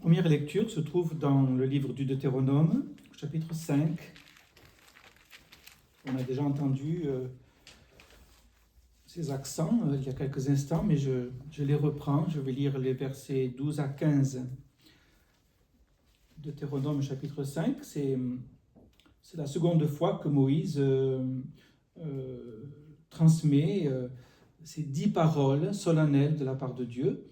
première lecture se trouve dans le livre du Deutéronome, chapitre 5. On a déjà entendu ces accents il y a quelques instants, mais je les reprends. Je vais lire les versets 12 à 15. Deutéronome chapitre 5, c'est la seconde fois que Moïse transmet ces 10 paroles solennelles de la part de Dieu.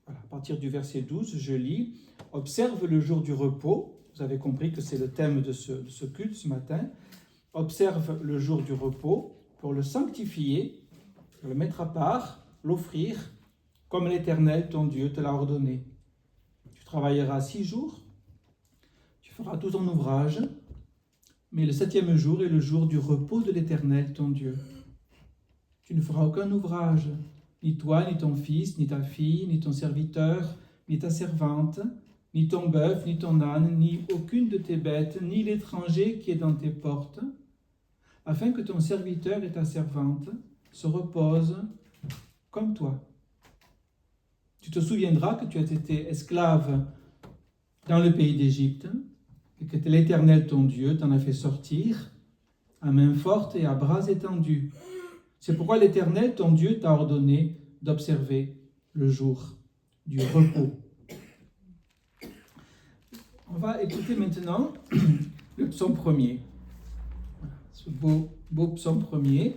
Voilà, à partir du verset 12, je lis « Observe le jour du repos ». Vous avez compris que c'est le thème de ce culte ce matin. « Observe le jour du repos pour le sanctifier, pour le mettre à part, l'offrir, comme l'Éternel, ton Dieu, te l'a ordonné. Tu travailleras 6 jours, tu feras tout ton ouvrage, mais le 7e jour est le jour du repos de l'Éternel, ton Dieu. Tu ne feras aucun ouvrage, ni toi, ni ton fils, ni ta fille, ni ton serviteur, ni ta servante, ni ton bœuf, ni ton âne, ni aucune de tes bêtes, ni l'étranger qui est dans tes portes, afin que ton serviteur et ta servante se reposent comme toi. Tu te souviendras que tu as été esclave dans le pays d'Égypte, et que l'Éternel, ton Dieu, t'en a fait sortir à main forte et à bras étendus. C'est pourquoi l'Éternel, ton Dieu, t'a ordonné d'observer le jour du repos. On va écouter maintenant le psaume 1er. Ce beau psaume 1er,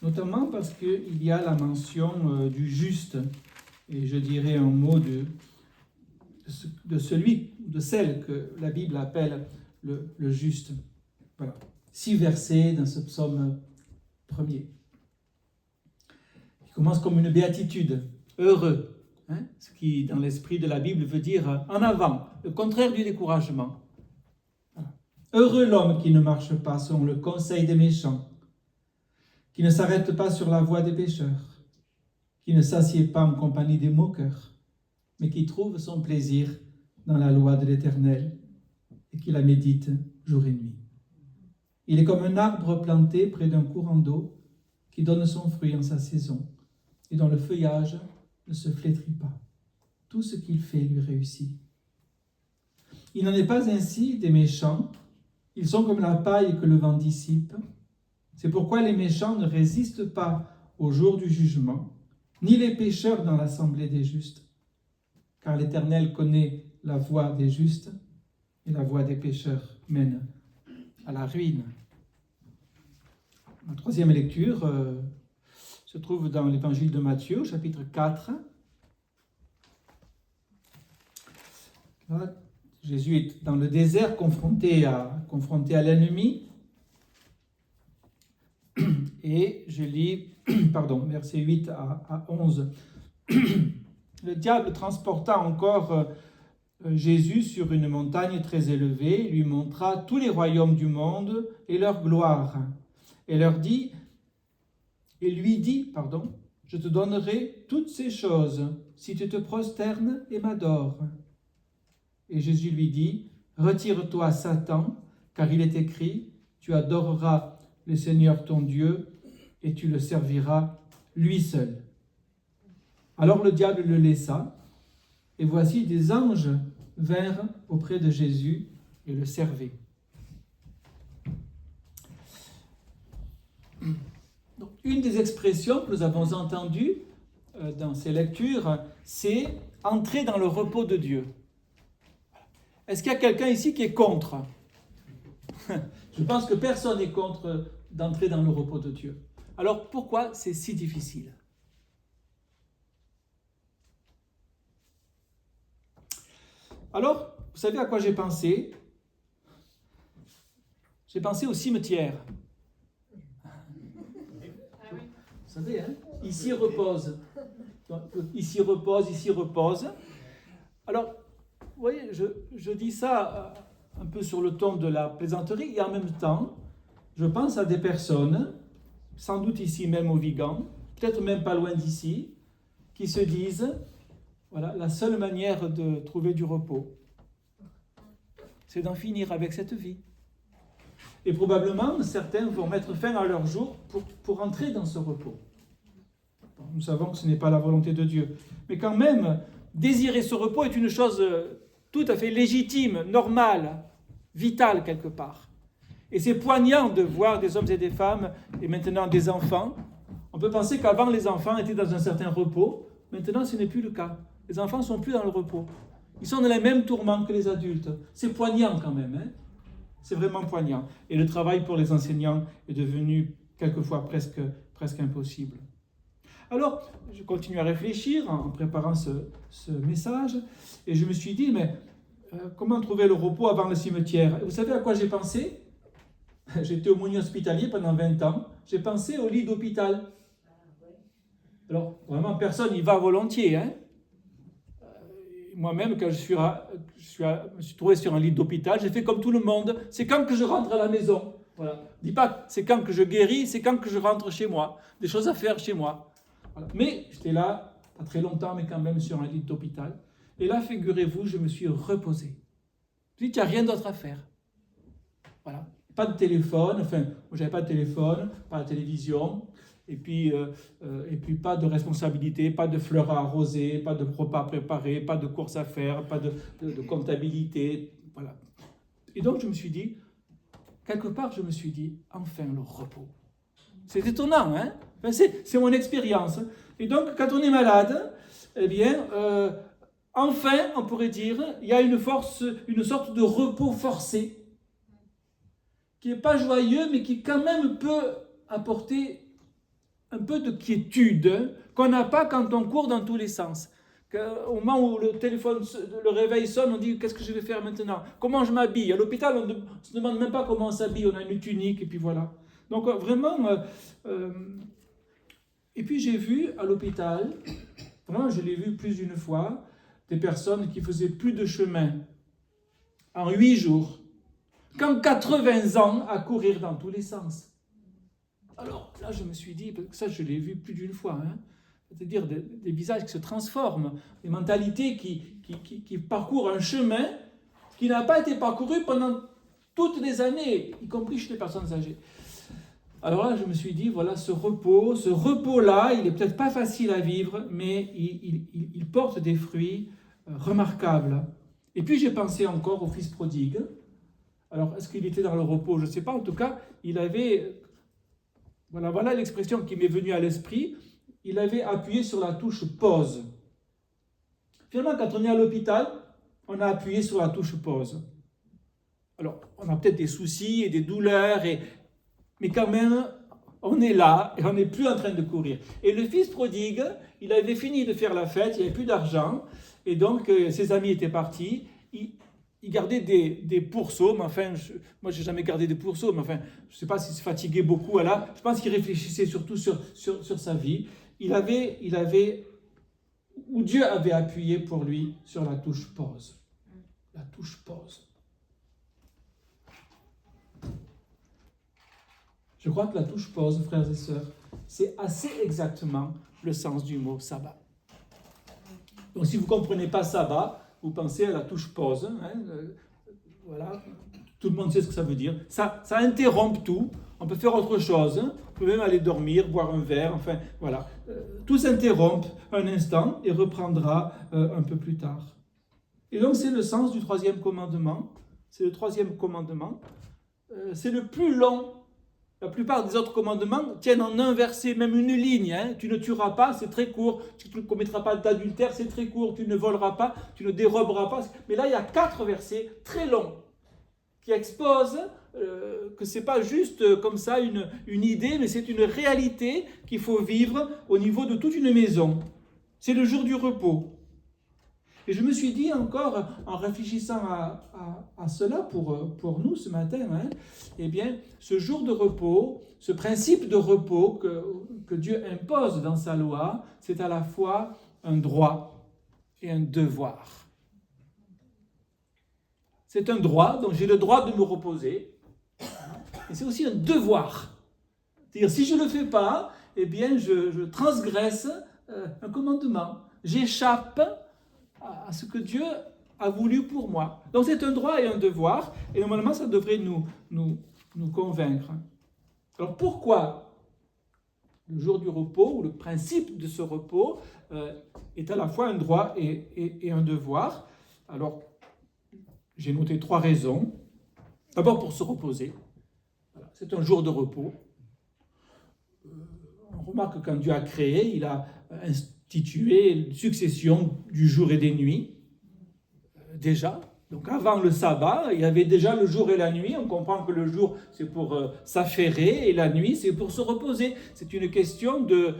notamment parce qu'il y a la mention du juste, et je dirais un mot de celui, de celle que la Bible appelle le juste. Voilà. 6 versets dans ce psaume 1er. Il commence comme une béatitude, heureux, ce qui dans l'esprit de la Bible veut dire en avant, le contraire du découragement. Voilà. Heureux l'homme qui ne marche pas selon le conseil des méchants, qui ne s'arrête pas sur la voie des pécheurs, qui ne s'assied pas en compagnie des moqueurs, mais qui trouve son plaisir dans la loi de l'Éternel et qui la médite jour et nuit. Il est comme un arbre planté près d'un courant d'eau qui donne son fruit en sa saison et dont le feuillage ne se flétrit pas. Tout ce qu'il fait lui réussit. Il n'en est pas ainsi des méchants. Ils sont comme la paille que le vent dissipe. C'est pourquoi les méchants ne résistent pas au jour du jugement, ni les pécheurs dans l'assemblée des justes. Car l'Éternel connaît la voie des justes et la voie des pécheurs mène à la ruine. La troisième lecture se trouve dans l'évangile de Matthieu, chapitre 4. Là, Jésus est dans le désert confronté à l'ennemi. Et je lis, versets 8 à 11. Le diable transporta encore Jésus sur une montagne très élevée, lui montra tous les royaumes du monde et leur gloire, et lui dit, je te donnerai toutes ces choses si tu te prosternes et m'adores. Et Jésus lui dit, retire-toi, Satan, car il est écrit, tu adoreras le Seigneur ton Dieu et tu le serviras lui seul. Alors le diable le laissa, et voici des anges vinrent auprès de Jésus et le servaient. Donc, une des expressions que nous avons entendues dans ces lectures, c'est « entrer dans le repos de Dieu ». Est-ce qu'il y a quelqu'un ici qui est contre ? Je pense que personne n'est contre d'entrer dans le repos de Dieu. Alors pourquoi c'est si difficile ? Alors, vous savez à quoi j'ai pensé ? J'ai pensé au cimetière. Vous savez, ici repose. Ici repose, ici repose. Alors, vous voyez, je dis ça un peu sur le ton de la plaisanterie et en même temps, je pense à des personnes, sans doute ici même au Vigan, peut-être même pas loin d'ici, qui se disent, voilà, la seule manière de trouver du repos, c'est d'en finir avec cette vie. Et probablement, certains vont mettre fin à leur jour pour entrer dans ce repos. Nous savons que ce n'est pas la volonté de Dieu. Mais quand même, désirer ce repos est une chose tout à fait légitime, normale, vitale quelque part. Et c'est poignant de voir des hommes et des femmes, et maintenant des enfants. On peut penser qu'avant les enfants étaient dans un certain repos, maintenant ce n'est plus le cas. Les enfants ne sont plus dans le repos. Ils sont dans les mêmes tourments que les adultes. C'est poignant quand même, hein? C'est vraiment poignant. Et le travail pour les enseignants est devenu quelquefois presque impossible. Alors, je continue à réfléchir en préparant ce message, et je me suis dit, mais comment trouver le repos avant le cimetière? Et vous savez à quoi j'ai pensé? J'étais aumônier hospitalier pendant 20 ans, j'ai pensé au lit d'hôpital. Alors, vraiment, personne n'y va volontiers, hein? Moi-même, quand me suis trouvé sur un lit d'hôpital, j'ai fait comme tout le monde. C'est quand que je rentre à la maison. Voilà. Dis pas, c'est quand que je guéris, c'est quand que je rentre chez moi. Des choses à faire chez moi. Voilà. Mais j'étais là, pas très longtemps, mais quand même sur un lit d'hôpital. Et là, figurez-vous, je me suis reposé. Je me suis dit, il n'y a rien d'autre à faire. Voilà. Pas de téléphone, enfin, moi j'avais pas de téléphone, pas de télévision. Et puis pas de responsabilité, pas de fleurs à arroser, pas de repas préparés, pas de courses à faire, pas de comptabilité, voilà. Et donc je me suis dit, quelque part je me suis dit, enfin le repos. C'est étonnant, hein? Enfin, c'est mon expérience. Et donc quand on est malade, eh bien, enfin on pourrait dire, il y a une sorte de repos forcé, qui n'est pas joyeux, mais qui quand même peut apporter un peu de quiétude qu'on n'a pas quand on court dans tous les sens. Au moment où le réveil sonne, on dit qu'est-ce que je vais faire maintenant? Comment je m'habille? À l'hôpital, on ne se demande même pas comment on s'habille, on a une tunique et puis voilà. Donc vraiment, et puis j'ai vu à l'hôpital, vraiment je l'ai vu plus d'une fois, des personnes qui faisaient plus de chemin en 8 jours, qu'en 80 ans à courir dans tous les sens. Alors là, je me suis dit, parce que ça, je l'ai vu plus d'une fois, hein, c'est-à-dire des visages qui se transforment, des mentalités qui parcourent un chemin qui n'a pas été parcouru pendant toutes les années, y compris chez les personnes âgées. Alors là, je me suis dit, voilà, ce repos-là, il n'est peut-être pas facile à vivre, mais il porte des fruits remarquables. Et puis j'ai pensé encore au fils prodigue. Alors, est-ce qu'il était dans le repos? Je ne sais pas. En tout cas, il avait... Voilà l'expression qui m'est venue à l'esprit. Il avait appuyé sur la touche pause. Finalement, quand on est à l'hôpital, on a appuyé sur la touche pause. Alors, on a peut-être des soucis et des douleurs, mais quand même, on est là et on n'est plus en train de courir. Et le fils prodigue, il avait fini de faire la fête, il n'y avait plus d'argent, et donc ses amis étaient partis. Il gardait des pourceaux, mais enfin, moi je n'ai jamais gardé des pourceaux, mais enfin, je ne sais pas s'il se fatiguait beaucoup là. Je pense qu'il réfléchissait surtout sur sa vie. Ou Dieu avait appuyé pour lui sur la touche pause. La touche pause. Je crois que la touche pause, frères et sœurs, c'est assez exactement le sens du mot sabbat. Donc si vous ne comprenez pas sabbat, vous pensez à la touche pause, hein, voilà, tout le monde sait ce que ça veut dire. Ça interrompt tout, on peut faire autre chose, hein, on peut même aller dormir, boire un verre, enfin voilà. Tout s'interrompt un instant et reprendra un peu plus tard. Et donc c'est le sens du troisième commandement, c'est le troisième commandement, c'est le plus long. La plupart des autres commandements tiennent en un verset, même une ligne. Hein. Tu ne tueras pas, c'est très court. Tu ne commettras pas d'adultère, c'est très court. Tu ne voleras pas, tu ne déroberas pas. Mais là, il y a 4 versets très longs qui exposent que ce n'est pas juste comme ça une idée, mais c'est une réalité qu'il faut vivre au niveau de toute une maison. C'est le jour du repos. Et je me suis dit encore, en réfléchissant à cela pour nous ce matin, hein, eh bien, ce jour de repos, ce principe de repos que Dieu impose dans sa loi, c'est à la fois un droit et un devoir. C'est un droit, donc j'ai le droit de me reposer, et c'est aussi un devoir. C'est-à-dire, si je ne le fais pas, eh bien, je transgresse un commandement. J'échappe à ce que Dieu a voulu pour moi. Donc c'est un droit et un devoir, et normalement ça devrait nous convaincre. Alors pourquoi le jour du repos, ou le principe de ce repos, est à la fois un droit et un devoir. Alors, j'ai noté 3 raisons. D'abord pour se reposer. Voilà, c'est un jour de repos. On remarque que quand Dieu a créé, il a institué une succession du jour et des nuits. Déjà. Donc avant le sabbat, il y avait déjà le jour et la nuit. On comprend que le jour, c'est pour s'affairer et la nuit, c'est pour se reposer. C'est une question de...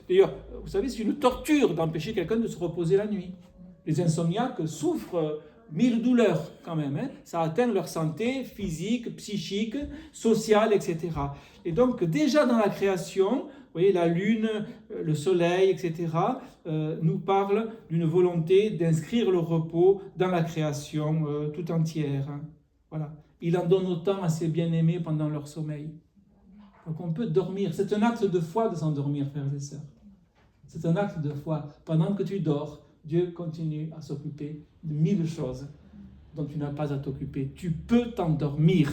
D'ailleurs, vous savez, c'est une torture d'empêcher quelqu'un de se reposer la nuit. Les insomniaques souffrent 1000 douleurs quand même. Ça atteint leur santé physique, psychique, sociale, etc. Et donc déjà dans la création, vous voyez, la lune, le soleil, etc., nous parlent d'une volonté d'inscrire le repos dans la création tout entière. Voilà. Il en donne autant à ses bien-aimés pendant leur sommeil. Donc on peut dormir. C'est un acte de foi de s'endormir, frères et sœurs. C'est un acte de foi. Pendant que tu dors, Dieu continue à s'occuper de 1000 choses dont tu n'as pas à t'occuper. Tu peux t'endormir.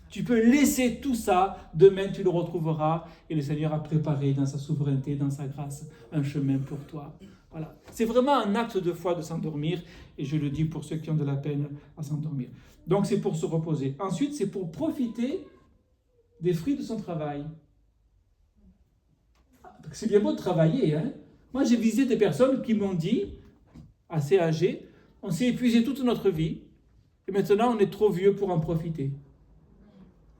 Tu peux laisser tout ça, demain tu le retrouveras et le Seigneur a préparé dans sa souveraineté, dans sa grâce, un chemin pour toi. Voilà. C'est vraiment un acte de foi de s'endormir et je le dis pour ceux qui ont de la peine à s'endormir. Donc c'est pour se reposer. Ensuite, c'est pour profiter des fruits de son travail. C'est bien beau de travailler. Moi, j'ai visité des personnes qui m'ont dit, assez âgées, on s'est épuisé toute notre vie et maintenant on est trop vieux pour en profiter.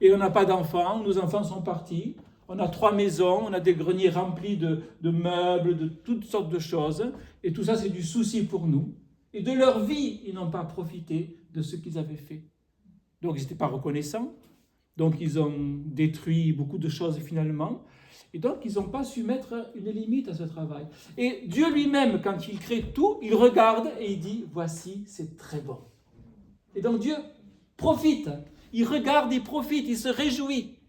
Et on n'a pas d'enfants, nos enfants sont partis, on a 3 maisons, on a des greniers remplis de meubles, de toutes sortes de choses, et tout ça c'est du souci pour nous. Et de leur vie, ils n'ont pas profité de ce qu'ils avaient fait. Donc ils n'étaient pas reconnaissants, donc ils ont détruit beaucoup de choses finalement, et donc ils n'ont pas su mettre une limite à ce travail. Et Dieu lui-même, quand il crée tout, il regarde et il dit, voici, c'est très bon. Et donc Dieu profite. Il regarde, il profite, il se réjouit.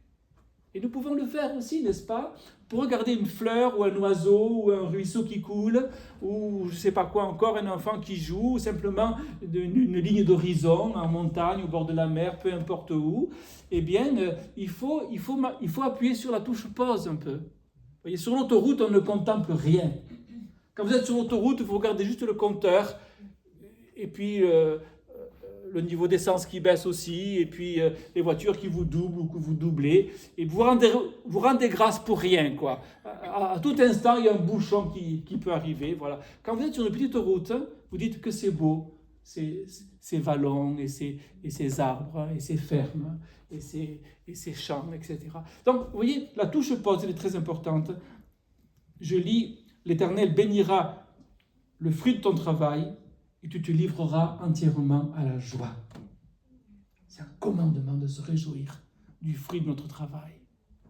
Et nous pouvons le faire aussi, n'est-ce pas? Pour regarder une fleur ou un oiseau ou un ruisseau qui coule ou je ne sais pas quoi encore, un enfant qui joue ou simplement une ligne d'horizon en montagne, au bord de la mer, peu importe où. Eh bien, il faut appuyer sur la touche pause un peu. Vous voyez, sur l'autoroute, on ne contemple rien. Quand vous êtes sur l'autoroute, vous regardez juste le compteur et puis... le niveau d'essence qui baisse aussi, et puis les voitures qui vous doublent ou que vous doublez, et vous rendez grâce pour rien, quoi. À tout instant, il y a un bouchon qui peut arriver, voilà. Quand vous êtes sur une petite route, vous dites que c'est beau, ces vallons, et ces arbres, et ces fermes, et ces champs, etc. Donc, vous voyez, la touche pause, elle est très importante. Je lis, l'Éternel bénira le fruit de ton travail, et tu te livreras entièrement à la joie. C'est un commandement de se réjouir du fruit de notre travail.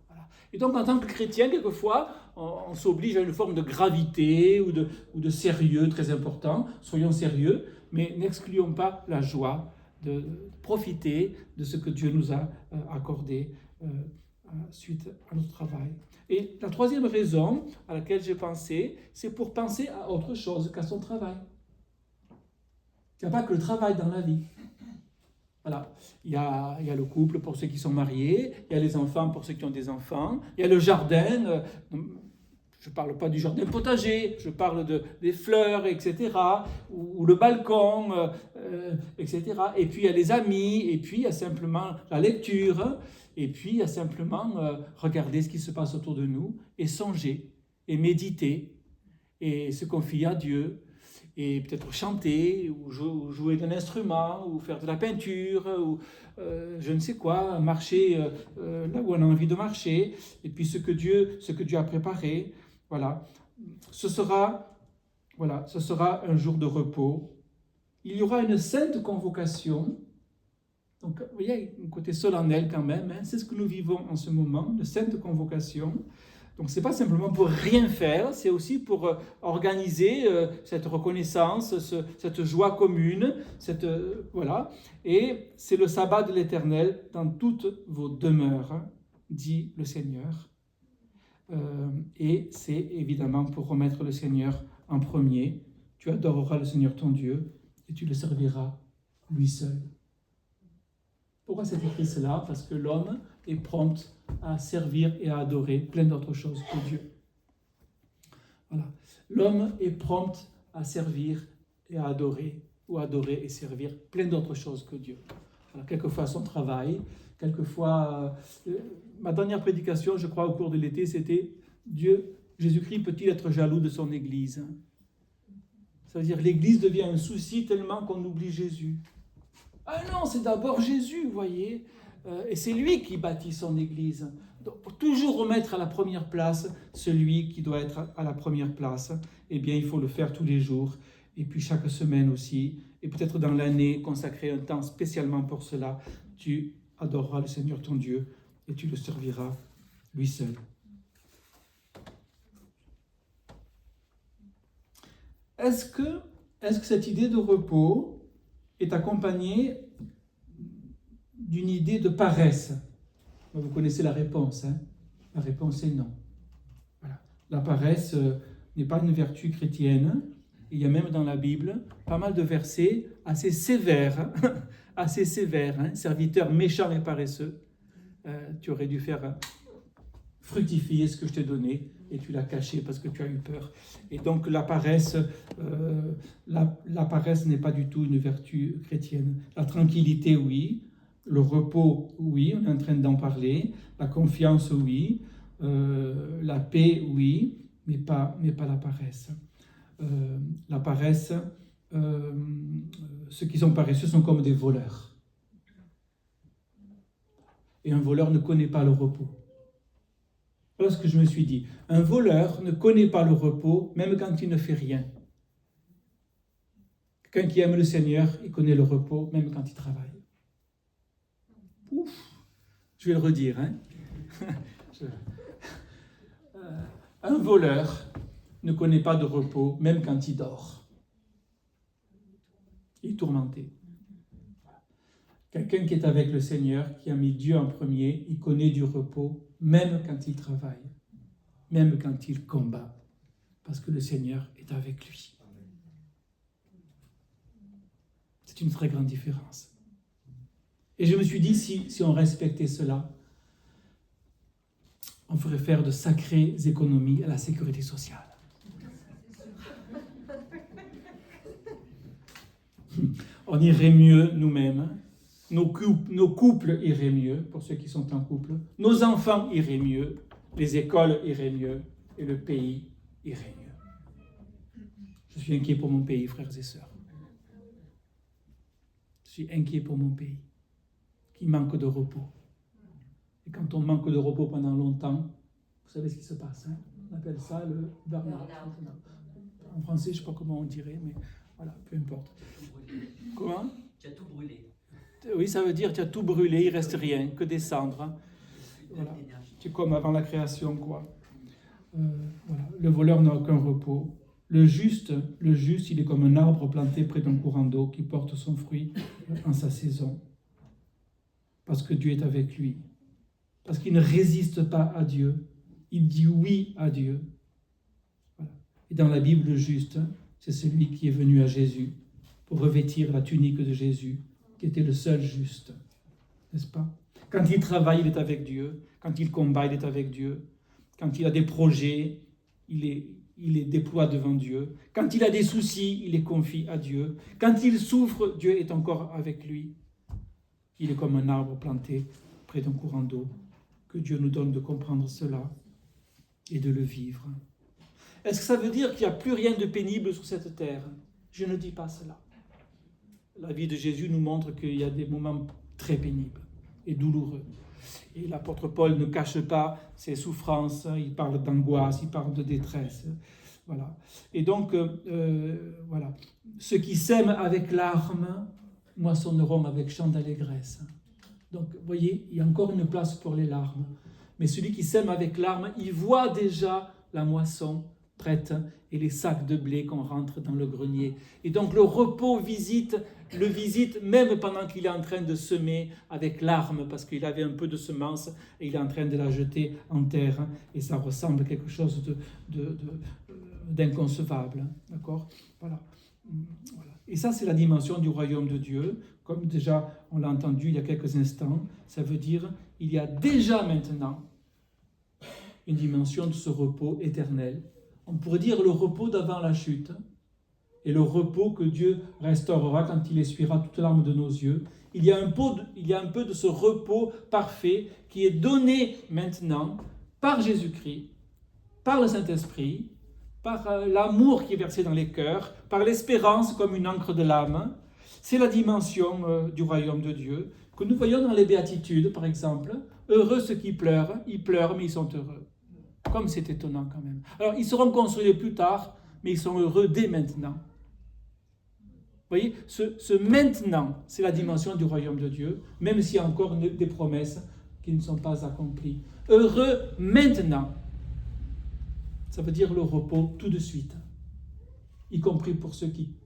Voilà. Et donc, en tant que chrétien, quelquefois, on s'oblige à une forme de gravité ou de sérieux très important. Soyons sérieux, mais n'excluons pas la joie de profiter de ce que Dieu nous a accordé suite à notre travail. Et la troisième raison à laquelle j'ai pensé, c'est pour penser à autre chose qu'à son travail. Il n'y a pas que le travail dans la vie. Voilà. Il y a le couple pour ceux qui sont mariés, il y a les enfants pour ceux qui ont des enfants, il y a le jardin, je ne parle pas du jardin potager, je parle des fleurs, etc., ou le balcon, etc. Et puis il y a les amis, et puis il y a simplement la lecture, et puis il y a simplement regarder ce qui se passe autour de nous, et songer, et méditer, et se confier à Dieu, et peut-être chanter, ou jouer d'un instrument, ou faire de la peinture, ou je ne sais quoi, marcher là où on a envie de marcher, et puis ce que Dieu a préparé, voilà. Ce sera un jour de repos. Il y aura une sainte convocation, donc vous voyez, un côté solennel quand même, c'est ce que nous vivons en ce moment, une sainte convocation. Donc, ce n'est pas simplement pour rien faire, c'est aussi pour organiser cette reconnaissance, cette joie commune, voilà. Et c'est le sabbat de l'Éternel dans toutes vos demeures, dit le Seigneur. Et c'est évidemment pour remettre le Seigneur en premier. Tu adoreras le Seigneur ton Dieu et tu le serviras lui seul. Pourquoi c'est écrit cela? Parce que l'homme est prompt à servir et à adorer plein d'autres choses que Dieu. Voilà. Voilà. L'homme est prompt à servir et à adorer, ou adorer et servir plein d'autres choses que Dieu. Voilà. Quelquefois son travail, quelquefois... ma dernière prédication, je crois, au cours de l'été, c'était Jésus-Christ peut-il être jaloux de son Église? Ça veut dire l'Église devient un souci tellement qu'on oublie Jésus. Ah non, c'est d'abord Jésus, vous voyez, et c'est lui qui bâtit son Église. Donc, pour toujours remettre à la première place celui qui doit être à la première place, eh bien, il faut le faire tous les jours, et puis chaque semaine aussi, et peut-être dans l'année, consacrer un temps spécialement pour cela. Tu adoreras le Seigneur ton Dieu, et tu le serviras lui seul. Est-ce que cette idée de repos est accompagnée d'une idée de paresse? Vous connaissez la réponse, hein? La réponse est non. Voilà. La paresse n'est pas une vertu chrétienne. Il y a même dans la Bible pas mal de versets assez sévères, assez sévères. Hein? Serviteur méchant et paresseux, tu aurais dû faire fructifier ce que je t'ai donné et tu l'as caché parce que tu as eu peur. Et donc la paresse n'est pas du tout une vertu chrétienne. La tranquillité, oui. Le repos, oui, on est en train d'en parler. La confiance, oui. La paix, oui, mais pas la paresse. La paresse, ceux qui sont paresseux sont comme des voleurs. Et un voleur ne connaît pas le repos. Voilà ce que je me suis dit. Un voleur ne connaît pas le repos, même quand il ne fait rien. Quelqu'un qui aime le Seigneur, il connaît le repos, même quand il travaille. Ouf, je vais le redire. Hein. Un voleur ne connaît pas de repos, même quand il dort. Il est tourmenté. Quelqu'un qui est avec le Seigneur, qui a mis Dieu en premier, il connaît du repos, même quand il travaille, même quand il combat, parce que le Seigneur est avec lui. C'est une très grande différence. Et je me suis dit, si on respectait cela, on ferait faire de sacrées économies à la sécurité sociale. On irait mieux nous-mêmes, nos couples iraient mieux, pour ceux qui sont en couple, nos enfants iraient mieux, les écoles iraient mieux, et le pays irait mieux. Je suis inquiet pour mon pays, frères et sœurs. Je suis inquiet pour mon pays, qui manque de repos. Et quand on manque de repos pendant longtemps, vous savez ce qui se passe, hein? On appelle ça le burn-out. En français, je ne sais pas comment on dirait, mais voilà, peu importe. Comment? Tu as tout brûlé. Oui, ça veut dire tu as tout brûlé, il ne reste rien, que des cendres. Voilà. C'est comme avant la création, quoi. Voilà. Le voleur n'a aucun repos. Le juste, il est comme un arbre planté près d'un courant d'eau qui porte son fruit en sa saison. Parce que Dieu est avec lui. Parce qu'il ne résiste pas à Dieu. Il dit oui à Dieu. Voilà. Et dans la Bible, le juste, c'est celui qui est venu à Jésus pour revêtir la tunique de Jésus, qui était le seul juste. N'est-ce pas? Quand il travaille, il est avec Dieu. Quand il combat, il est avec Dieu. Quand il a des projets, il les déploie devant Dieu. Quand il a des soucis, il les confie à Dieu. Quand il souffre, Dieu est encore avec lui. Il est comme un arbre planté près d'un courant d'eau. Que Dieu nous donne de comprendre cela et de le vivre. Est-ce que ça veut dire qu'il n'y a plus rien de pénible sur cette terre? Je ne dis pas cela. La vie de Jésus nous montre qu'il y a des moments très pénibles et douloureux. Et l'apôtre Paul ne cache pas ses souffrances, il parle d'angoisse, il parle de détresse. Voilà. Et donc, voilà. Ceux qui sèment avec larmes moissonneront avec chant d'allégresse. Donc, vous voyez, il y a encore une place pour les larmes. Mais celui qui sème avec larmes, il voit déjà la moisson prête et les sacs de blé qu'on rentre dans le grenier. Et donc, le repos le visite même pendant qu'il est en train de semer avec larmes, parce qu'il avait un peu de semence et il est en train de la jeter en terre. Et ça ressemble à quelque chose d'inconcevable. D'accord? Voilà. Et ça, c'est la dimension du royaume de Dieu. Comme déjà, on l'a entendu il y a quelques instants, ça veut dire il y a déjà maintenant une dimension de ce repos éternel on pourrait dire le repos d'avant la chute, et le repos que Dieu restaurera quand il essuiera toute larme de nos yeux. Il y a un peu de ce repos parfait qui est donné maintenant par Jésus-Christ, par le Saint-Esprit, par l'amour qui est versé dans les cœurs, par l'espérance comme une encre de l'âme. C'est la dimension du royaume de Dieu que nous voyons dans les béatitudes, par exemple. Heureux ceux qui pleurent, ils pleurent, mais ils sont heureux. Comme c'est étonnant quand même. Alors, ils seront consolés plus tard, mais ils sont heureux dès maintenant. Vous voyez, ce maintenant, c'est la dimension du royaume de Dieu, même s'il y a encore des promesses qui ne sont pas accomplies. Heureux maintenant, ça veut dire le repos tout de suite, y compris pour ceux qui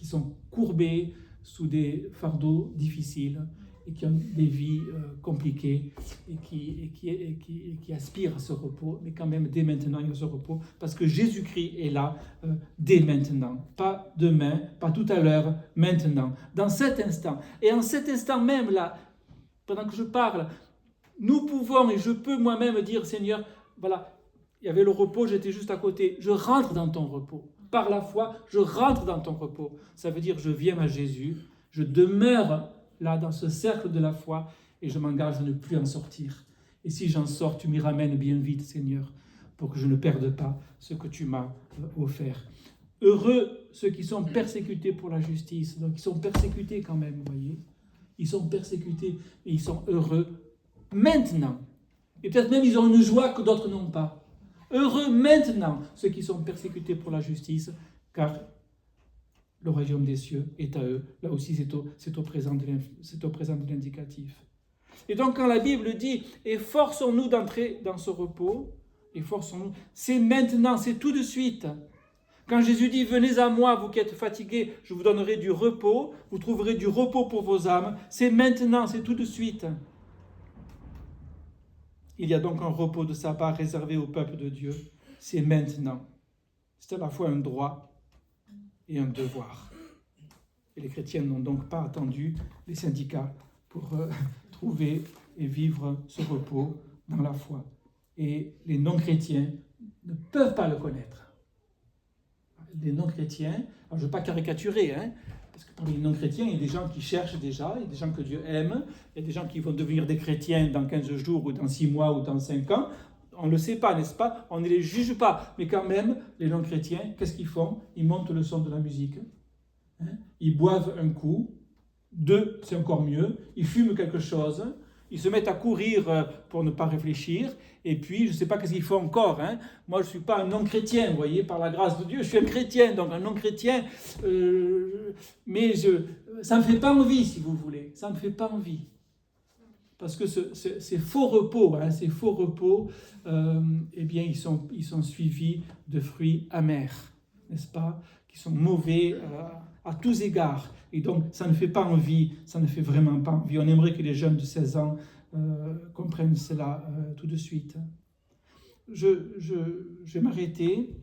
sont courbés sous des fardeaux difficiles et qui ont des vies compliquées et qui aspirent à ce repos, mais quand même dès maintenant il y a ce repos, parce que Jésus-Christ est là dès maintenant, pas demain, pas tout à l'heure, maintenant, dans cet instant. Et en cet instant même là, pendant que je parle, nous pouvons et je peux moi-même dire, Seigneur, voilà, il y avait le repos, j'étais juste à côté, je rentre dans ton repos. Par la foi, je rentre dans ton repos. Ça veut dire je viens à Jésus, je demeure là dans ce cercle de la foi et je m'engage à ne plus en sortir. Et si j'en sors, tu m'y ramènes bien vite, Seigneur, pour que je ne perde pas ce que tu m'as offert. Heureux ceux qui sont persécutés pour la justice. Donc ils sont persécutés quand même, vous voyez. Ils sont persécutés et ils sont heureux maintenant. Et peut-être même ils ont une joie que d'autres n'ont pas. Heureux maintenant ceux qui sont persécutés pour la justice, car le royaume des cieux est à eux. Là aussi, c'est au présent de l'indicatif. Et donc, quand la Bible dit « Efforçons-nous d'entrer dans ce repos », efforçons-nous, c'est maintenant, c'est tout de suite. Quand Jésus dit « Venez à moi, vous qui êtes fatigués, je vous donnerai du repos, vous trouverez du repos pour vos âmes », c'est maintenant, c'est tout de suite. Il y a donc un repos de sabbat réservé au peuple de Dieu. C'est maintenant. C'est à la fois un droit et un devoir. Et les chrétiens n'ont donc pas attendu les syndicats pour trouver et vivre ce repos dans la foi. Et les non-chrétiens ne peuvent pas le connaître. Les non-chrétiens, alors je ne veux pas caricaturer, parce que parmi les non-chrétiens, il y a des gens qui cherchent déjà, il y a des gens que Dieu aime, il y a des gens qui vont devenir des chrétiens dans 15 jours ou dans 6 mois ou dans 5 ans. On ne le sait pas, n'est-ce pas? On ne les juge pas. Mais quand même, les non-chrétiens, qu'est-ce qu'ils font? Ils montent le son de la musique. Ils boivent un coup. 2, c'est encore mieux. Ils fument quelque chose. Ils se mettent à courir pour ne pas réfléchir. Et puis, je ne sais pas qu'est-ce qu'ils font encore. Moi, je ne suis pas un non-chrétien, vous voyez, par la grâce de Dieu. Je suis un chrétien, donc un non-chrétien. Mais ça ne me fait pas envie, si vous voulez. Ça ne me fait pas envie. Parce que ces faux repos, eh bien, ils sont suivis de fruits amers, n'est-ce pas? Qui sont mauvais à tous égards. Et donc, ça ne fait pas envie, ça ne fait vraiment pas envie. On aimerait que les jeunes de 16 ans comprennent cela tout de suite. Je vais m'arrêter.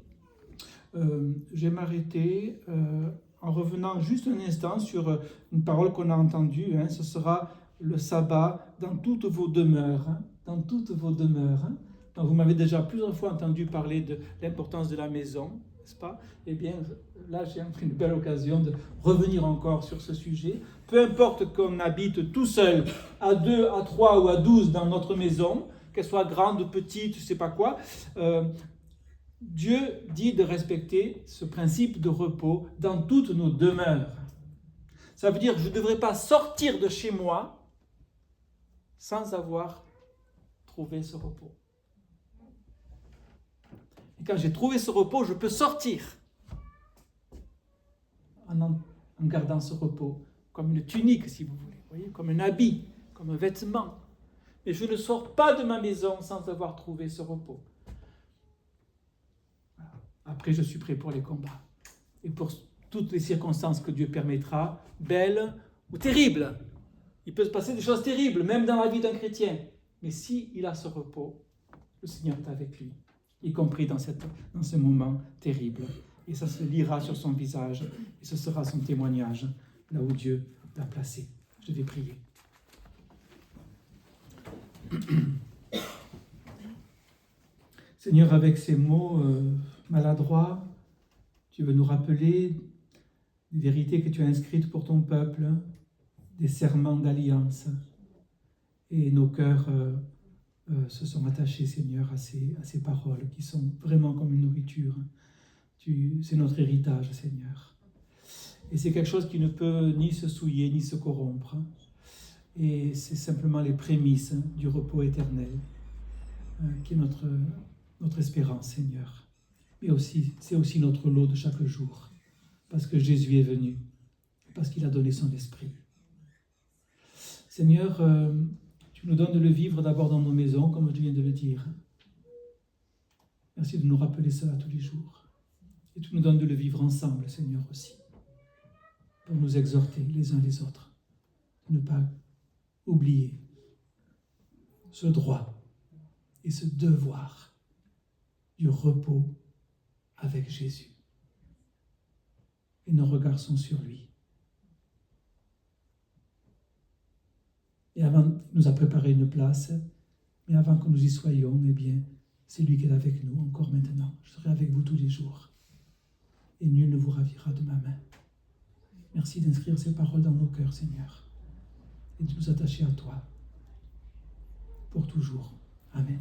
En revenant juste un instant sur une parole qu'on a entendue. Ce sera le sabbat dans toutes vos demeures. Dans toutes vos demeures. Donc, vous m'avez déjà plusieurs fois entendu parler de l'importance de la maison, n'est-ce pas? Eh bien, là, j'ai une belle occasion de revenir encore sur ce sujet. Peu importe qu'on habite tout seul, à 2, à 3 ou à 12 dans notre maison, qu'elle soit grande, petite, je ne sais pas quoi, Dieu dit de respecter ce principe de repos dans toutes nos demeures. Ça veut dire que je ne devrais pas sortir de chez moi sans avoir trouvé ce repos. Et quand j'ai trouvé ce repos, je peux sortir en gardant ce repos, comme une tunique, si vous voulez, voyez, comme un habit, comme un vêtement. Mais je ne sors pas de ma maison sans avoir trouvé ce repos. Après, je suis prêt pour les combats et pour toutes les circonstances que Dieu permettra, belles ou terribles. Il peut se passer des choses terribles, même dans la vie d'un chrétien. Mais s'il a ce repos, le Seigneur est avec lui, y compris dans ce moment terrible. Et ça se lira sur son visage, et ce sera son témoignage, là où Dieu l'a placé. Je vais prier. Seigneur, avec ces mots maladroits. Tu veux nous rappeler des vérités que tu as inscrites pour ton peuple, des serments d'alliance. Et nos cœurs se sont attachés, Seigneur, à ces paroles qui sont vraiment comme une nourriture. C'est notre héritage, Seigneur. Et c'est quelque chose qui ne peut ni se souiller, ni se corrompre. Et c'est simplement les prémices du repos éternel qui est notre espérance, Seigneur. Mais aussi, c'est aussi notre lot de chaque jour, parce que Jésus est venu, parce qu'il a donné son esprit. Seigneur, tu nous donnes de le vivre d'abord dans nos maisons, comme tu viens de le dire. Merci de nous rappeler cela tous les jours. Et tu nous donnes de le vivre ensemble, Seigneur, aussi, pour nous exhorter les uns les autres, de ne pas oublier ce droit et ce devoir du repos avec Jésus. Et nos regards sont sur lui. Et avant, il nous a préparé une place, mais avant que nous y soyons, eh bien, c'est lui qui est avec nous encore maintenant. Je serai avec vous tous les jours. Et nul ne vous ravira de ma main. Merci d'inscrire ces paroles dans nos cœurs, Seigneur, et de nous attacher à toi pour toujours. Amen.